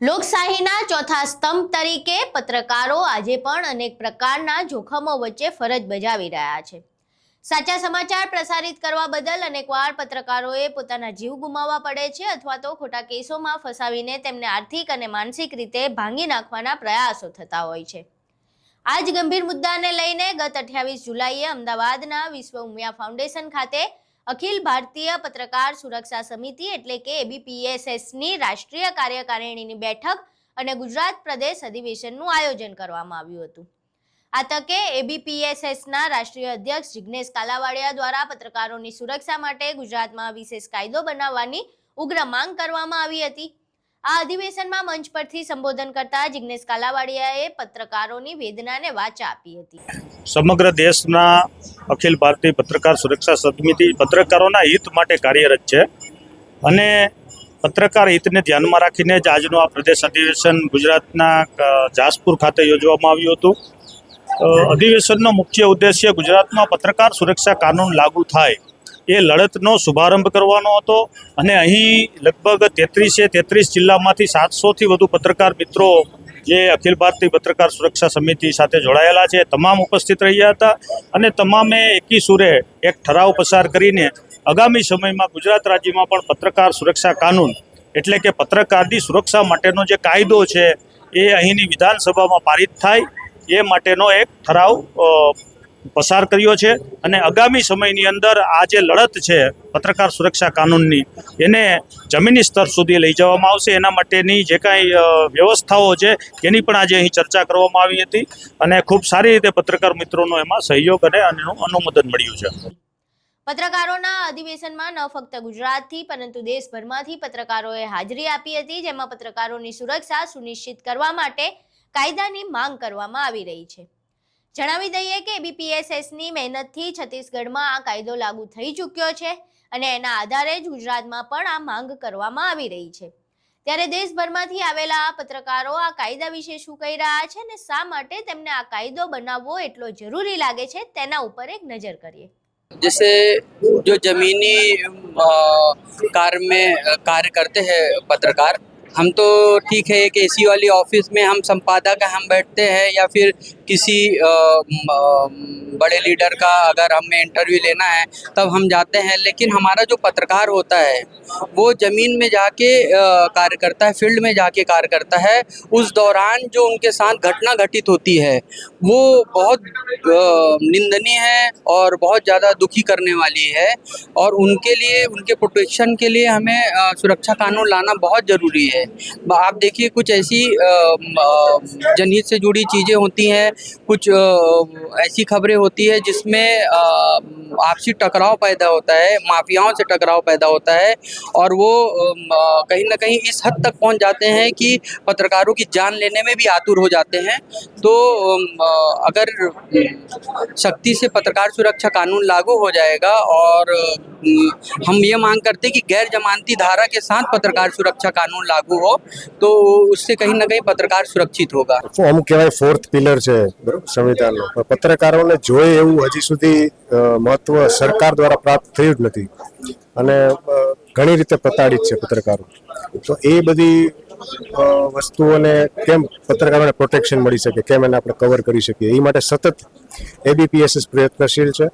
લોકશાહીના ચોથા સ્તંભ તરીકે પત્રકારો આજે પણ અનેક પ્રકારના જોખમો વચ્ચે ફરજ બજાવી રહ્યા છે। સાચા સમાચાર પ્રસારિત કરવા બદલ અનેકવાર પત્રકારોએ પોતાના જીવ ગુમાવવા પડે છે અથવા તો ખોટા કેસોમાં ફસાવીને તેમને આર્થિક અને માનસિક રીતે ભાંગી નાખવાના પ્રયાસો થતા હોય છે। આ જ ગંભીર મુદ્દાને લઈને ગત 28 જુલાઈએ અમદાવાદના વિશ્વ ઉમિયા ફાઉન્ડેશન ખાતે અખિલ ભારતીય પત્રકાર સુરક્ષા સમિતિ એટલે કે એબીપીએસએસની રાષ્ટ્રીય કાર્યકારિણીની બેઠક અને ગુજરાત પ્રદેશ અધિવેશનનું આયોજન કરવામાં આવ્યું હતું। આ તકે એબીપીએસએસના રાષ્ટ્રીય અધ્યક્ષ જિગ્નેશ કાલાવાડિયા દ્વારા પત્રકારોની સુરક્ષા માટે ગુજરાતમાં વિશેષ કાયદો બનાવવાની ઉગ્ર માંગ કરવામાં આવી હતી। આ અધિવેશનમાં મંચ પરથી સંબોધન કરતા જિગ્નેશ કાલાવાડિયાએ પત્રકારોની વેદનાને વાચા આપી હતી। સમગ્ર દેશના અખિલ ભારતીય પત્રકાર સુરક્ષા સમિતિ પત્રકારોના હિત માટે કાર્યરત છે અને પત્રકાર હિતને ધ્યાનમાં રાખીને જ આજનું આ પ્રદેશ અધિવેશન ગુજરાતના જાસપુર ખાતે યોજવામાં આવ્યું હતું। અધિવેશનનો મુખ્ય ઉદ્દેશ્ય ગુજરાતમાં પત્રકાર સુરક્ષા કાનૂન લાગુ થાય એ લડતનો શુભારંભ કરવાનો હતો અને અહીં લગભગ 33 જિલ્લામાંથી 700થી વધુ પત્રકાર મિત્રો જે અખિલ ભારતીય પત્રકાર સુરક્ષા સમિતિ સાથે જોડાયેલા છે તમામ ઉપસ્થિત રહ્યા હતા અને તમામે એકી સુરે એક ઠરાવ પસાર કરીને આગામી સમયમાં ગુજરાત રાજ્યમાં પણ પત્રકાર સુરક્ષા કાનૂન એટલે કે પત્રકારની સુરક્ષા માટેનો જે કાયદો છે એ અહીંની વિધાનસભામાં પારિત થાય એ માટેનો એક ઠરાવ પસાર કર્યો છે અને આગામી સમયની અંદર આ જે લડત છે પત્રકાર સુરક્ષા કાનૂનની એને જમીની સ્તર સુધી લઈ જવામાં આવશે। એના માટેની જે કાંઈ વ્યવસ્થાઓ છે એની પણ આજે અહીં ચર્ચા કરવામાં આવી હતી અને ખૂબ સારી રીતે પત્રકાર મિત્રોનો એમાં સહયોગ અને અનુમોદન મળ્યું છે। પત્રકારોના અધિવેશનમાં ન ફક્ત ગુજરાતથી પરંતુ દેશભરમાંથી પત્રકારોએ હાજરી આપી હતી, જેમાં પત્રકારોની સુરક્ષા સુનિશ્ચિત કરવા માટે કાયદાની માંગ કરવામાં આવી રહી છે। જણાવી દઈએ કે એબીપીએસએસની મહેનતથી છત્તીસગઢમાં આ કાયદો લાગુ થઈ ચૂક્યો છે અને એના આધારે જ ગુજરાતમાં પણ આ માંગ કરવામાં આવી રહી છે। ત્યારે દેશભરમાંથી આવેલા આ પત્રકારો આ કાયદા વિશે શું કહી રહ્યા છે અને શા માટે તેમને આ કાયદો બનાવવો એટલો જરૂરી લાગે છે તેના ઉપર એક નજર કરીએ। जैसे जो जमीनी कार्य में कार्य करते हैं पत्रकार, हम तो ठीक है एक एसी वाली ऑफिस में हम संपादक हम बैठते हैं या फिर किसी बड़े लीडर का अगर हमें इंटरव्यू लेना है तब हम जाते हैं, लेकिन हमारा जो पत्रकार होता है वो ज़मीन में जाके कार्य करता है, फील्ड में जाके कार्य करता है। उस दौरान जो उनके साथ घटना घटित होती है वो बहुत निंदनीय है और बहुत ज़्यादा दुखी करने वाली है और उनके लिए उनके प्रोटेक्शन के लिए हमें सुरक्षा कानून लाना बहुत ज़रूरी है। आप देखिए कुछ ऐसी जनहित से जुड़ी चीज़ें होती हैं, कुछ ऐसी खबरें होती है जिसमें आपसी टकराव पैदा होता है, माफियाओं से टकराव पैदा होता है और वो कहीं ना कहीं इस हद तक पहुंच जाते हैं कि पत्रकारों की जान लेने में भी आतुर हो जाते हैं। तो अगर सख्ती से पत्रकार सुरक्षा कानून लागू हो जाएगा और हम ये मांग करते हैं कि गैर जमानती धारा के साथ पत्रकार सुरक्षा कानून लागू हो तो उससे कहीं ना कहीं पत्रकार सुरक्षित होगा। અમુક કહેવાય ફોર્થ પિલર છે સંવિધાનનો, પત્રકારોને જોઈએ એવું હજી સુધી મહત્વ સરકાર દ્વારા પ્રાપ્ત થયું જ નથી અને ઘણી રીતે પ્રતાડિત છે પત્રકારો। તો એ બધી વસ્તુઓને કેમ પત્રકારોને પ્રોટેક્શન મળી શકે, કેમ એને આપણે કવર કરી શકીએ, એ માટે સતત એબીપીએસએસ પ્રયત્નશીલ છે।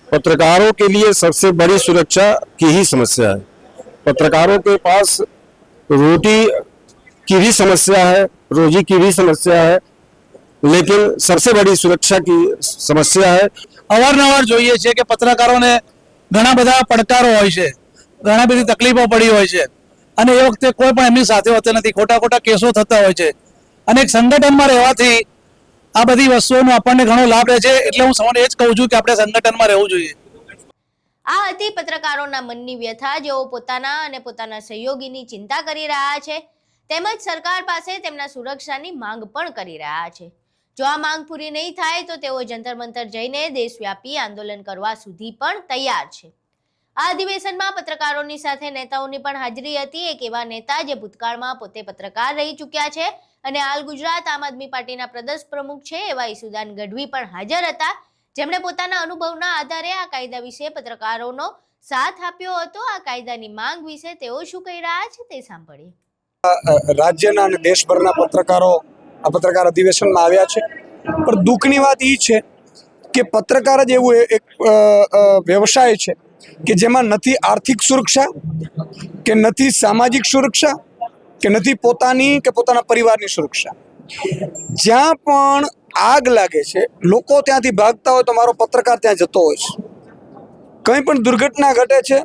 पत्रकारों के लिए सबसे बड़ी सुरक्षा की ही समस्या है। पत्रकारों के पास रोटी की भी समस्या है, रोजी की भी समस्या है, लेकिन सबसे बड़ी सुरक्षा की समस्या है। અવારનવાર જોઈએ છે કે પત્રકારોને ઘણા બધા પડકારો હોય છે, ઘણા બધી તકલીફો પડી હોય છે અને એ વખતે કોઈ પણ એમની સાથે હોતા નથી, ખોટા ખોટા કેસો થતા હોય છે અને એક સંગઠનમાં રહેવાથી આ બધી વસ્તુઓનો આપણને ઘણો લાભ રહે છે। એટલે હું સૌને એ જ કહું છું કે આપણે સંગઠનમાં રહેવું જોઈએ। આ હતી પત્રકારોના મનની વ્યથા, જેઓ પોતાના અને પોતાના સહયોગીની ચિંતા કરી રહ્યા છે તેમજ સરકાર પાસે તેમના સુરક્ષાની માંગ પણ કરી રહ્યા છે। જો આ માંગ પૂરી નહીં થાય તો તેઓ જંતર મંતર જઈને દેશવ્યાપી આંદોલન કરવા સુધી પણ તૈયાર છે। આ અધિવેશનમાં પત્રકારોની સાથે નેતાઓની પણ હાજરી હતી। એક એવા નેતા જે ભૂતકાળમાં પોતે પત્રકાર રહી ચૂક્યા છે અને હાલ ગુજરાત આમ આદમી પાર્ટીના પ્રદેશ પ્રમુખ છે એવા ઈસુદાન ગઢવી પણ હાજર હતા, જેમણે પોતાના અનુભવના આધારે આ કાયદા વિશે પત્રકારોનો સાથ આપ્યો હતો। આ કાયદાની માંગ વિશે તેઓ શું કહી રહ્યા છે તે સાંભળીએ। રાજ્યના અને દેશભરના પત્રકારો આ પત્રકાર અધિવેશનમાં આવ્યા છે. પણ દુઃખની વાત એ છે કે પત્રકાર જ એવું એક વ્યવસાય છે કે જેમાં નથી આર્થિક સુરક્ષા, કે નથી સામાજિક સુરક્ષા, કે નથી પોતાની કે પોતાના પરિવારની સુરક્ષા. જ્યાં પણ આગ લાગે છે લોકો ત્યાંથી ભાગતા હોય તો મારો પત્રકાર ત્યાં જતો હોય છે. કંઈ પણ દુર્ઘટના ઘટે છે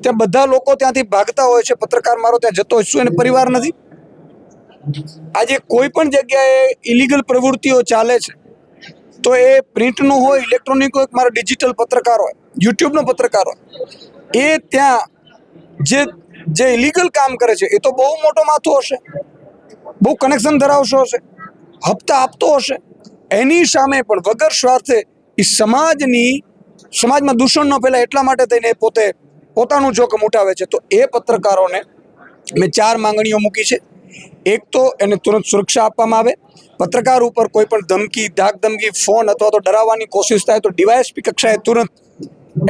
ત્યાં બધા લોકો ત્યાંથી ભાગતા હોય છે, પત્રકાર મારો ત્યાં જતો હોય. શું એને પરિવાર નથી? આજે કોઈ પણ જગ્યાએ ઇલીગલ પ્રવૃત્તિઓ ચાલે છે તો એ પ્રિન્ટનું હોય, ઇલેક્ટ્રોનિક હોય, મારો ડિજિટલ પત્રકાર હોય, યુટ્યુબનો પત્રકાર હોય, એ ત્યાં જે ઇલીગલ કામ કરે છે એ તો બહુ મોટો માથો હશે, બહુ કનેક્શન ધરાવશો હશે, હપ્તા આપતો હશે. એની સામે પણ વગર સ્વાર્થે એ સમાજમાં દૂષણ ન ફેલાય એટલા માટે થઈને પોતાનું જોખમ ઉઠાવે છે. તો એ પત્રકારોને મેં 4 માંગણીઓ મૂકી છે. એક તો એને તુરંત સુરક્ષા આપવામાં આવે. પત્રકાર ઉપર કોઈ પણ ધમકી, ધાક ધમકી, ફોન અથવા તો ડરાવવાની કોશિશ થાય તો ડીવાયએસપી કક્ષાએ તુરંત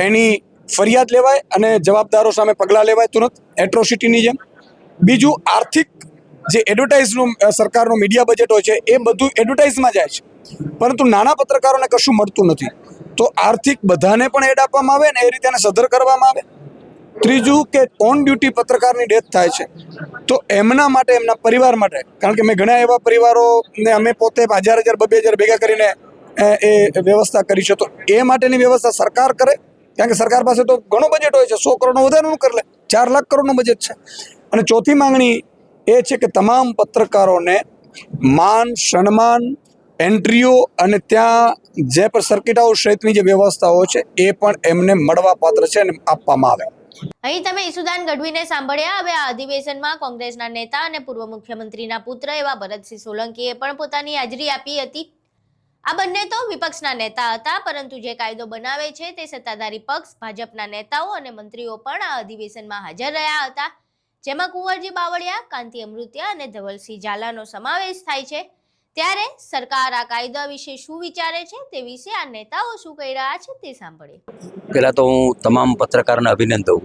એની ફરિયાદ લેવાય અને જવાબદારો સામે પગલાં લેવાય તુરંત, એટ્રોસિટીની જેમ. બીજું, આર્થિક જે એડવર્ટાઇઝનું સરકારનું મીડિયા બજેટ હોય છે એ બધું એડવર્ટાઇઝમાં જાય છે, પરંતુ નાના પત્રકારોને કશું મળતું નથી. તો આર્થિક બધાને પણ એડ આપવામાં આવે ને એ રીતે એને સધર કરવામાં આવે. ત્રીજું કે ઓન ડ્યુટી પત્રકારની ડેથ થાય છે તો એમના માટે, એમના પરિવાર માટે, કારણ કે મેં ઘણા એવા પરિવારોને અમે પોતે 1000 2,000 ભેગા કરીને એ વ્યવસ્થા કરી છે, તો એ માટેની વ્યવસ્થા સરકાર કરે. કારણ કે સરકાર પાસે તો ઘણું બજેટ હોય છે, 100 કરોડનું વધારેનું કરી લે, 4 લાખ કરોડનું બજેટ છે. અને ચોથી માંગણી એ છે કે તમામ પત્રકારોને માન, સન્માન, એન્ટ્રીઓ અને ત્યાં જે પણ સર્કિટ હાઉસ સહિતની જે વ્યવસ્થાઓ છે એ પણ એમને મળવાપાત્ર છે અને આપવામાં આવે. અહીં તમે ઈસુદાન ગઢવીને સાંભળ્યા. હવે આ અધિવેશનમાં કોંગ્રેસના નેતા અને પૂર્વ મુખ્યમંત્રીના પુત્ર એવા ભરતસિંહ સોલંકીએ પણ પોતાની હાજરી આપી હતી. આ બંને તો વિપક્ષના નેતા હતા, પરંતુ જે કાયદો બનાવે છે તે સત્તાધારી પક્ષ ભાજપના નેતાઓ અને મંત્રીઓ પણ આ અધિવેશનમાં હાજર રહ્યા હતા, જેમાં કુંવરજી બાવળિયા, કાંતિ અમૃતિયા અને ધવલસિંહ ઝાલાનો સમાવેશ થાય છે. ત્યારે સરકાર આ કાયદા વિશે શું વિચારે છે તે વિશે આ નેતાઓ શું કહી રહ્યા છે તે સાંભળીએ. પહેલાં તો હું તમામ પત્રકારોને અભિનંદન દઉં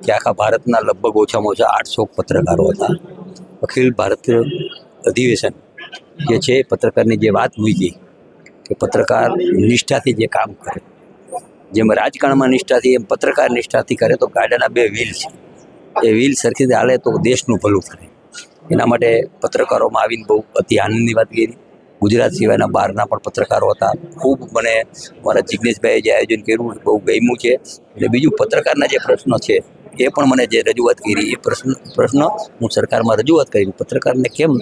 કે આખા ભારતના લગભગ ઓછામાં ઓછા 800 પત્રકારો હતા. અખિલ ભારતીય અધિવેશન જે છે પત્રકારની જે વાત મૂકી કે પત્રકાર નિષ્ઠાથી જે કામ કરે, જેમ રાજકારણમાં નિષ્ઠાથી એમ પત્રકાર નિષ્ઠાથી કરે તો ગાડાના 2 વ્હીલ છે, એ વ્હીલ સરખી રીતે હાલે તો દેશનું ભલું થાય. એના માટે પત્રકારોમાં આવીને બહુ અતિ આનંદની વાત કરી. ગુજરાત સિવાયના બહારના પણ પત્રકારો હતા. ખૂબ મને મારા જિજ્ઞેશભાઈએ જે આયોજન કર્યું બહુ ગમ્યું છે. અને બીજું, પત્રકારના જે પ્રશ્નો છે એ પણ મને જે રજૂઆત કરી એ પ્રશ્ન હું સરકારમાં રજૂઆત કરી. પત્રકારને કેમ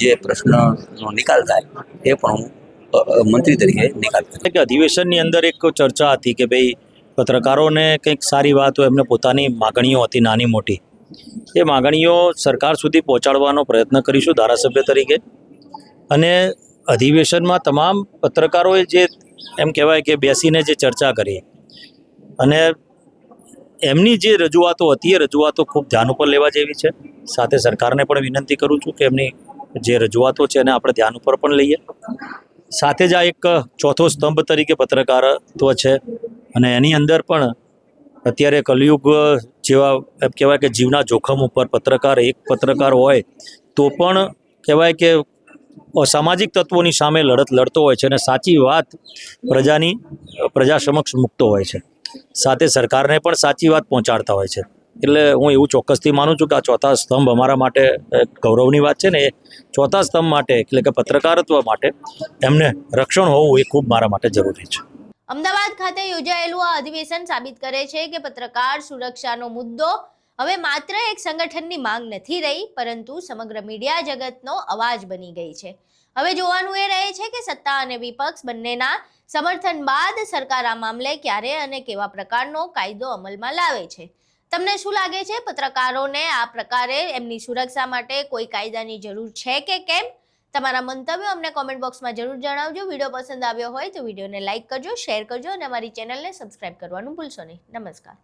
જે પ્રશ્નનો નિકાલ થાય એ પણ હું મંત્રી તરીકે નિકાલ કર્યો. કે અધિવેશનની અંદર એક ચર્ચા હતી કે ભાઈ પત્રકારોને કંઈક સારી વાત હોય, એમને પોતાની માગણીઓ હતી નાની મોટી, એ માગણીઓ સરકાર સુધી પહોંચાડવાનો પ્રયત્ન કરીશું ધારાસભ્ય તરીકે. અને અધિવેશનમાં તમામ પત્રકારોએ જે એમ કહેવાય કે બેસીને જે ચર્ચા કરી અને એમની જે રજૂઆતો હતી એ રજૂઆતો ખૂબ ધ્યાન ઉપર લેવા જેવી છે. સાથે સરકારને પણ વિનંતી કરું છું કે એમની જે રજૂઆતો છે એને આપણે ધ્યાન ઉપર પણ લઈએ. સાથે જ આ એક ચોથો સ્તંભ તરીકે પત્રકારત્વ છે અને એની અંદર પણ અત્યારે કલયુગ જેવા એમ કહેવાય કે જીવના જોખમ ઉપર એક પત્રકાર હોય તો પણ કહેવાય કે સામાજિક તત્વોની સામે લડત લડતો હોય છે અને સાચી વાત પ્રજા સમક્ષ મૂકતો હોય છે. સાથે સરકારને પણ સાચી વાત પહોંચાડતા હોય છે. એટલે હું એવું ચોક્કસથી માનું છું કે આ ચોથા સ્તંભ અમારા માટે ગૌરવની વાત છે ને. એ ચોથા સ્તંભ માટે એટલે કે પત્રકારત્વ માટે એમને રક્ષણ હોવું એ ખૂબ મારા માટે જરૂરી છે. અમદાવાદ ખાતે યોજાયેલું આ અધિવેશન સાબિત કરે છે કે પત્રકાર સુરક્ષાનો મુદ્દો હવે માત્ર એક સંગઠનની માંગ નથી રહી, પરંતુ સમગ્ર મીડિયા જગતનો અવાજ બની ગઈ છે. હવે જોવાનું એ રહે છે કે સત્તા અને વિપક્ષ બંનેના સમર્થન બાદ સરકાર આ મામલે ક્યારે અને કેવા પ્રકારનો કાયદો અમલમાં લાવે છે. તમને શું લાગે છે? પત્રકારોને આ પ્રકારે એમની સુરક્ષા માટે કોઈ કાયદાની જરૂર છે કે કેમ? તમારા મંતવ્યો અમને કોમેન્ટ બોક્સમાં જરૂર જણાવજો. વિડીયો પસંદ આવ્યો હોય તો વિડીયોને લાઇક કરજો, શેર કરજો અને અમારી ચેનલને સબસ્ક્રાઇબ કરવાનું ભૂલશો નહીં. નમસ્કાર.